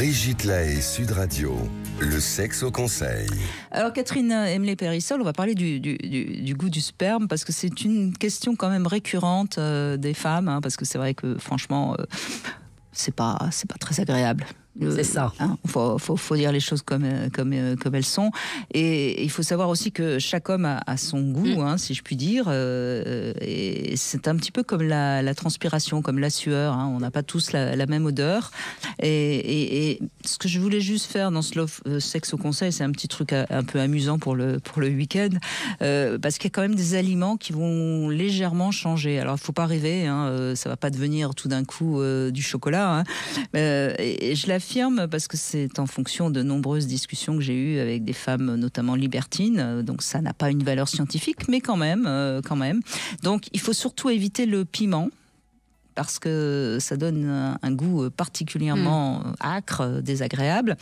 Brigitte Lahaie, Sud Radio, le sexe au conseil. Alors Catherine Emlé-Périssol, on va parler du goût du sperme parce que c'est une question quand même récurrente des femmes, hein, parce que c'est vrai que franchement, c'est pas très agréable. C'est ça. Hein, faut dire les choses comme elles sont. Et il faut savoir aussi que chaque homme a son goût, hein, si je puis dire. Et c'est un petit peu comme la transpiration, comme la sueur. Hein, on n'a pas tous la même odeur. Et ce que je voulais juste faire dans ce sexe au conseil, c'est un petit truc un peu amusant pour le week-end, parce qu'il y a quand même des aliments qui vont légèrement changer. Alors il ne faut pas rêver, hein, ça ne va pas devenir tout d'un coup du chocolat. Hein, et je l'affirme parce que c'est en fonction de nombreuses discussions que j'ai eues avec des femmes, notamment libertines. Donc ça n'a pas une valeur scientifique, mais quand même. Donc il faut surtout éviter le piment, parce que ça donne un goût particulièrement âcre, désagréable.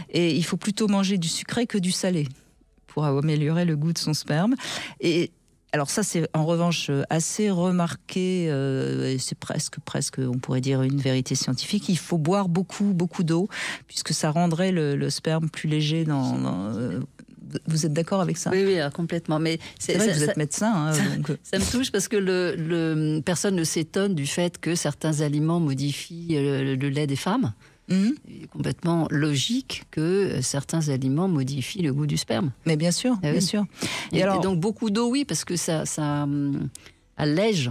Et il faut plutôt manger du sucré que du salé pour améliorer le goût de son sperme. Et alors ça, c'est en revanche assez remarqué, et c'est presque, on pourrait dire une vérité scientifique. Il faut boire beaucoup d'eau, puisque ça rendrait le sperme plus léger vous êtes d'accord avec ça? Oui, complètement. Mais c'est vrai que vous êtes médecin. Hein, ça me touche parce que personne ne s'étonne du fait que certains aliments modifient le lait des femmes. Il est complètement logique que certains aliments modifient le goût du sperme. Mais bien sûr, bien sûr. Et donc beaucoup d'eau, oui, parce que ça allège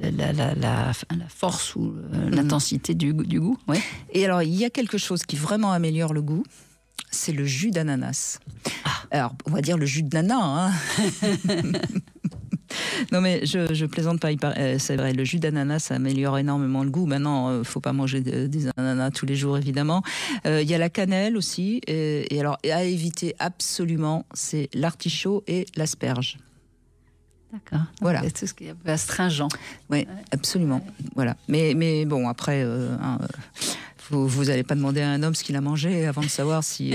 la force ou l'intensité du goût. Ouais. Et alors, il y a quelque chose qui vraiment améliore le goût, c'est le jus d'ananas. Alors, on va dire le jus de nana, hein. Non mais je plaisante pas, c'est vrai, le jus d'ananas ça améliore énormément le goût. Maintenant, faut pas manger des ananas tous les jours évidemment. Il y a la cannelle aussi, et alors à éviter absolument, c'est l'artichaut et l'asperge. D'accord. Voilà. C'est tout ce qui est un peu astringent. Oui, absolument. Voilà. Mais bon, après, vous n'allez pas demander à un homme ce qu'il a mangé avant de savoir si